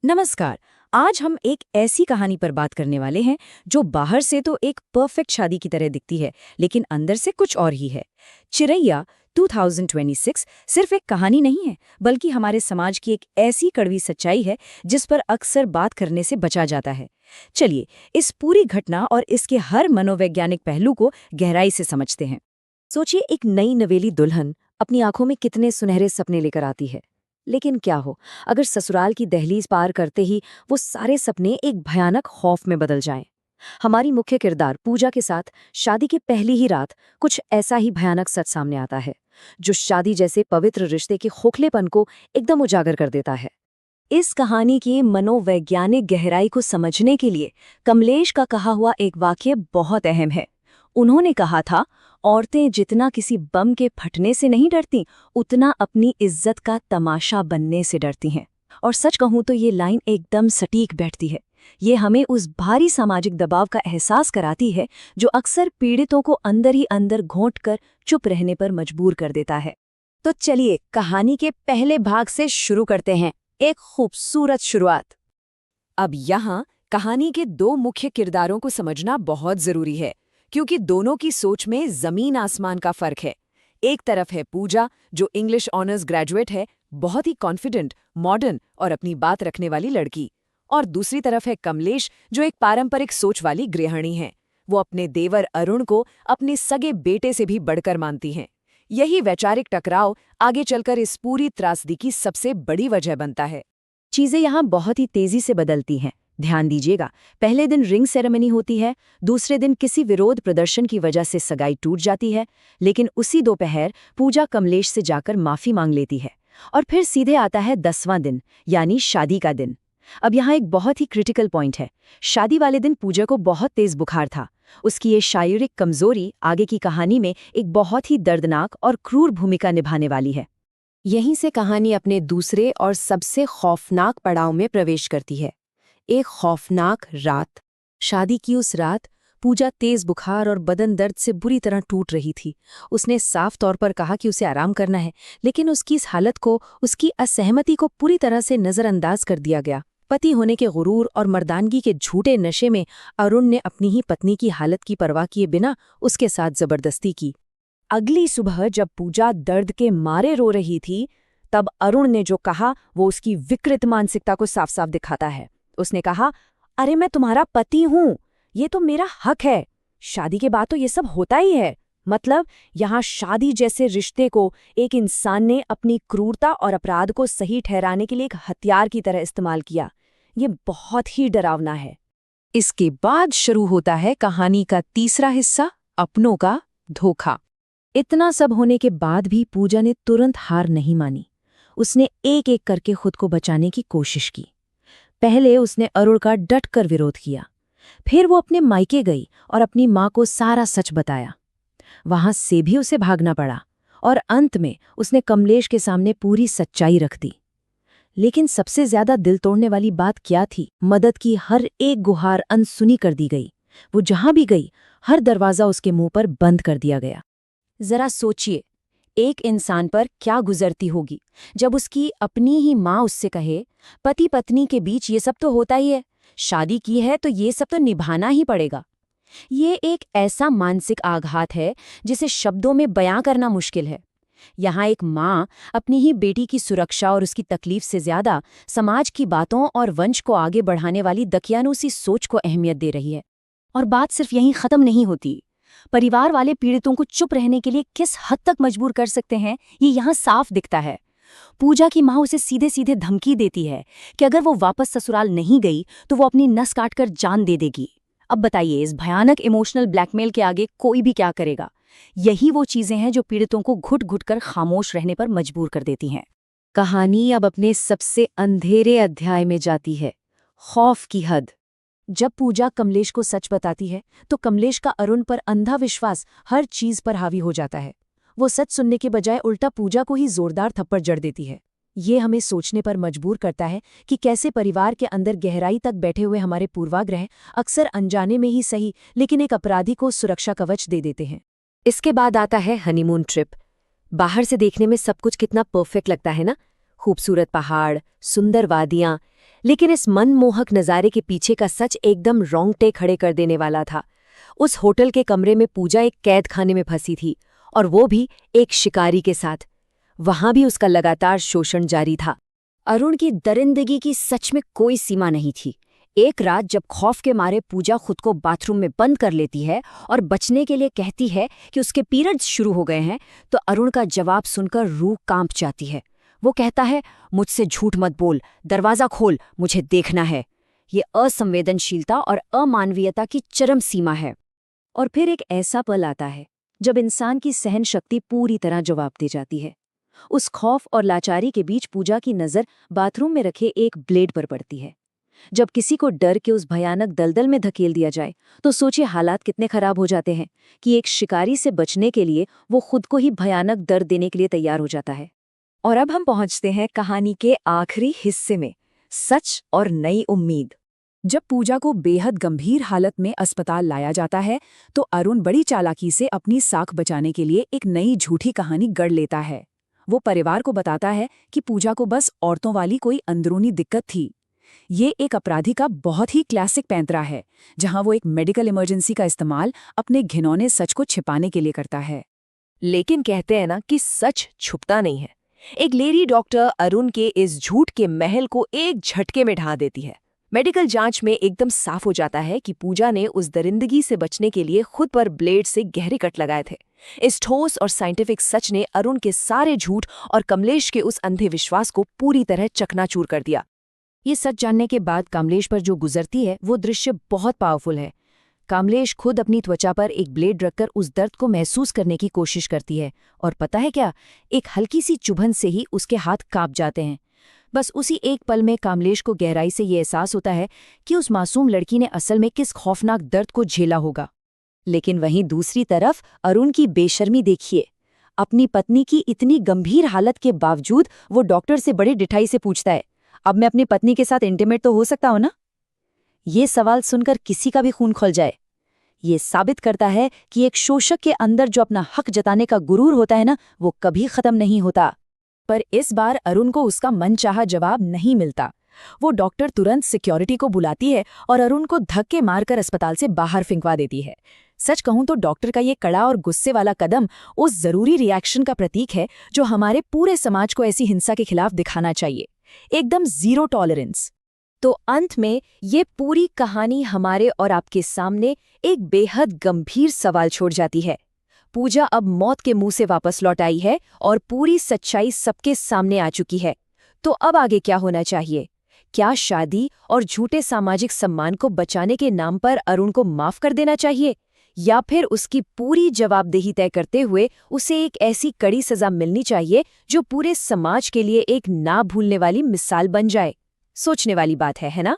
नमस्कार। आज हम एक ऐसी कहानी पर बात करने वाले हैं जो बाहर से तो एक परफेक्ट शादी की तरह दिखती है, लेकिन अंदर से कुछ और ही है। चिरैया 2026 सिर्फ एक कहानी नहीं है, बल्कि हमारे समाज की एक ऐसी कड़वी सच्चाई है जिस पर अक्सर बात करने से बचा जाता है। चलिए, इस पूरी घटना और इसके हर मनोवैज्ञानिक पहलू को गहराई से समझते हैं। सोचिए, एक नई नवेली दुल्हन अपनी आंखों में कितने सुनहरे सपने लेकर आती है। लेकिन क्या हो अगर ससुराल की दहलीज पार करते ही वो सारे सपने एक भयानक खौफ में बदल जाएं। हमारी मुख्य किरदार पूजा के साथ शादी की पहली ही रात कुछ ऐसा ही भयानक सच सामने आता है, जो शादी जैसे पवित्र रिश्ते के खोखलेपन को एकदम उजागर कर देता है। इस कहानी की मनोवैज्ञानिक गहराई को समझने के लिए कमलेश का कहा हुआ एक वाक्य बहुत अहम है। उन्होंने कहा था, औरतें जितना किसी बम के फटने से नहीं डरती, उतना अपनी इज्जत का तमाशा बनने से डरती हैं। और सच कहूं तो ये लाइन एकदम सटीक बैठती है। ये हमें उस भारी सामाजिक दबाव का एहसास कराती है जो अक्सर पीड़ितों को अंदर ही अंदर घोंट कर चुप रहने पर मजबूर कर देता है। तो चलिए, कहानी के पहले भाग से शुरू करते हैं। एक खूबसूरत शुरुआत। अब यहाँ कहानी के दो मुख्य किरदारों को समझना बहुत जरूरी है, क्योंकि दोनों की सोच में जमीन आसमान का फर्क है। एक तरफ है पूजा, जो इंग्लिश ऑनर्स ग्रेजुएट है, बहुत ही कॉन्फिडेंट, मॉडर्न और अपनी बात रखने वाली लड़की। और दूसरी तरफ है कमलेश, जो एक पारंपरिक सोच वाली गृहिणी है। वो अपने देवर अरुण को अपने सगे बेटे से भी बढ़कर मानती हैं। यही वैचारिक टकराव आगे चलकर इस पूरी त्रासदी की सबसे बड़ी वजह बनता है। चीजें यहाँ बहुत ही तेजी से बदलती हैं। ध्यान दीजिएगा, पहले दिन रिंग सेरेमनी होती है, दूसरे दिन किसी विरोध प्रदर्शन की वजह से सगाई टूट जाती है, लेकिन उसी दोपहर पूजा कमलेश से जाकर माफी मांग लेती है। और फिर सीधे आता है 10वां दिन, यानी शादी का दिन। अब यहाँ एक बहुत ही क्रिटिकल पॉइंट है। शादी वाले दिन पूजा को बहुत तेज बुखार था। उसकी ये शारीरिक कमजोरी आगे की कहानी में एक बहुत ही दर्दनाक और क्रूर भूमिका निभाने वाली है। यहीं से कहानी अपने दूसरे और सबसे खौफनाक पड़ाव में प्रवेश करती है। एक खौफनाक रात। शादी की उस रात पूजा तेज बुखार और बदन दर्द से बुरी तरह टूट रही थी। उसने साफ तौर पर कहा कि उसे आराम करना है, लेकिन उसकी इस हालत को, उसकी असहमति को पूरी तरह से नजरअंदाज कर दिया गया। पति होने के गुरूर और मर्दानगी के झूठे नशे में अरुण ने अपनी ही पत्नी की हालत की परवाह किए बिना उसके साथ जबरदस्ती की। अगली सुबह जब पूजा दर्द के मारे रो रही थी, तब अरुण ने जो कहा वो उसकी विकृत मानसिकता को साफ साफ दिखाता है। उसने कहा, अरे मैं तुम्हारा पति हूं, ये तो मेरा हक है। शादी के बाद तो ये सब होता ही है। मतलब यहाँ शादी जैसे रिश्ते को एक इंसान ने अपनी क्रूरता और अपराध को सही ठहराने के लिए एक हथियार की तरह इस्तेमाल किया। ये बहुत ही डरावना है। इसके बाद शुरू होता है कहानी का तीसरा हिस्सा, अपनों का धोखा। इतना सब होने के बाद भी पूजा ने तुरंत हार नहीं मानी। उसने एक एक करके खुद को बचाने की कोशिश की। पहले उसने अरुण का डटकर विरोध किया। फिर वो अपने मायके गई और अपनी माँ को सारा सच बताया। वहां से भी उसे भागना पड़ा और अंत में उसने कमलेश के सामने पूरी सच्चाई रख दी। लेकिन सबसे ज्यादा दिल तोड़ने वाली बात क्या थी? मदद की हर एक गुहार अनसुनी कर दी गई। वो जहां भी गई, हर दरवाजा उसके मुंह पर बंद कर दिया गया। जरा सोचिए, एक इंसान पर क्या गुजरती होगी जब उसकी अपनी ही माँ उससे कहे, पति पत्नी के बीच ये सब तो होता ही है, शादी की है तो ये सब तो निभाना ही पड़ेगा। ये एक ऐसा मानसिक आघात है जिसे शब्दों में बयां करना मुश्किल है। यहाँ एक माँ अपनी ही बेटी की सुरक्षा और उसकी तकलीफ से ज्यादा समाज की बातों और वंश को आगे बढ़ाने वाली दकियानूसी सोच को अहमियत दे रही है। और बात सिर्फ यहीं खत्म नहीं होती। परिवार वाले पीड़ितों को चुप रहने के लिए किस हद तक मजबूर कर सकते हैं, ये यहाँ साफ दिखता है। पूजा की माँ उसे सीधे सीधे धमकी देती है कि अगर वो वापस ससुराल नहीं गई तो वो अपनी नस काटकर जान दे देगी। अब बताइए, इस भयानक इमोशनल ब्लैकमेल के आगे कोई भी क्या करेगा? यही वो चीजें हैं जो पीड़ितों को घुट घुट कर खामोश रहने पर मजबूर कर देती हैं। कहानी अब अपने सबसे अंधेरे अध्याय में जाती है, खौफ की हद। जब पूजा कमलेश को सच बताती है तो कमलेश का अरुण पर अंधा विश्वास हर चीज पर हावी हो जाता है। वो सच सुनने के बजाय उल्टा पूजा को ही जोरदार थप्पड़ जड़ देती है। ये हमें सोचने पर मजबूर करता है कि कैसे परिवार के अंदर गहराई तक बैठे हुए हमारे पूर्वाग्रह अक्सर अनजाने में ही सही, लेकिन एक अपराधी को सुरक्षा कवच दे देते हैं। इसके बाद आता है हनीमून ट्रिप। बाहर से देखने में सब कुछ कितना परफेक्ट लगता है ना, खूबसूरत पहाड़, सुंदर वादियां, लेकिन इस मनमोहक नज़ारे के पीछे का सच एकदम रोंगटे खड़े कर देने वाला था। उस होटल के कमरे में पूजा एक कैद खाने में फंसी थी, और वो भी एक शिकारी के साथ। वहां भी उसका लगातार शोषण जारी था। अरुण की दरिंदगी की सच में कोई सीमा नहीं थी। एक रात जब खौफ के मारे पूजा खुद को बाथरूम में बंद कर लेती है और बचने के लिए कहती है कि उसके पीरियड्स शुरू हो गए हैं, तो अरुण का जवाब सुनकर रूह कांप जाती है। वो कहता है, मुझसे झूठ मत बोल, दरवाज़ा खोल, मुझे देखना है। ये असंवेदनशीलता और अमानवीयता की चरम सीमा है। और फिर एक ऐसा पल आता है जब इंसान की सहन शक्ति पूरी तरह जवाब दे जाती है। उस खौफ और लाचारी के बीच पूजा की नज़र बाथरूम में रखे एक ब्लेड पर पड़ती है। जब किसी को डर के उस भयानक दलदल में धकेल दिया जाए, तो सोचिए हालात कितने खराब हो जाते हैं कि एक शिकारी से बचने के लिए वो खुद को ही भयानक दर्द देने के लिए तैयार हो जाता है। और अब हम पहुंचते हैं कहानी के आखिरी हिस्से में, सच और नई उम्मीद। जब पूजा को बेहद गंभीर हालत में अस्पताल लाया जाता है, तो अरुण बड़ी चालाकी से अपनी साख बचाने के लिए एक नई झूठी कहानी गढ़ लेता है। वो परिवार को बताता है कि पूजा को बस औरतों वाली कोई अंदरूनी दिक्कत थी। ये एक अपराधी का बहुत ही क्लासिक पैंतरा है, जहां वो एक मेडिकल इमरजेंसी का इस्तेमाल अपने घिनौने सच को छिपाने के लिए करता है। लेकिन कहते हैं ना कि सच छुपता नहीं है। एक लेडी डॉक्टर अरुण के इस झूठ के महल को एक झटके में ढा देती है। मेडिकल जांच में एकदम साफ हो जाता है कि पूजा ने उस दरिंदगी से बचने के लिए खुद पर ब्लेड से गहरे कट लगाए थे। इस ठोस और साइंटिफिक सच ने अरुण के सारे झूठ और कमलेश के उस अंधे विश्वास को पूरी तरह चकनाचूर कर दिया। ये सच जानने के बाद कमलेश पर जो गुजरती है वो दृश्य बहुत पावरफुल है। कमलेश खुद अपनी त्वचा पर एक ब्लेड रखकर उस दर्द को महसूस करने की कोशिश करती है, और पता है क्या, एक हल्की सी चुभन से ही उसके हाथ कांप जाते हैं। बस उसी एक पल में कमलेश को गहराई से ये एहसास होता है कि उस मासूम लड़की ने असल में किस खौफनाक दर्द को झेला होगा। लेकिन वहीं दूसरी तरफ अरुण की बेशर्मी देखिए। अपनी पत्नी की इतनी गंभीर हालत के बावजूद वो डॉक्टर से बड़ी डिठाई से पूछता है, अब मैं अपनी पत्नी के साथ इंटीमेट तो हो सकता हूं ना? ये सवाल सुनकर किसी का भी खून खौल जाए। ये साबित करता है कि एक शोषक के अंदर जो अपना हक जताने का गुरूर होता है ना, वो कभी खत्म नहीं होता। पर इस बार अरुण को उसका मनचाहा जवाब नहीं मिलता। वो डॉक्टर तुरंत सिक्योरिटी को बुलाती है और अरुण को धक्के मारकर अस्पताल से बाहर फिंकवा देती है। सच कहूं तो डॉक्टर का ये कड़ा और गुस्से वाला कदम उस जरूरी रिएक्शन का प्रतीक है जो हमारे पूरे समाज को ऐसी हिंसा के खिलाफ दिखाना चाहिए। एकदम जीरो टॉलरेंस। तो अंत में ये पूरी कहानी हमारे और आपके सामने एक बेहद गंभीर सवाल छोड़ जाती है। पूजा अब मौत के मुंह से वापस लौट आई है और पूरी सच्चाई सबके सामने आ चुकी है। तो अब आगे क्या होना चाहिए? क्या शादी और झूठे सामाजिक सम्मान को बचाने के नाम पर अरुण को माफ कर देना चाहिए, या फिर उसकी पूरी जवाबदेही तय करते हुए उसे एक ऐसी कड़ी सजा मिलनी चाहिए जो पूरे समाज के लिए एक ना भूलने वाली मिसाल बन जाए? सोचने वाली बात है ना?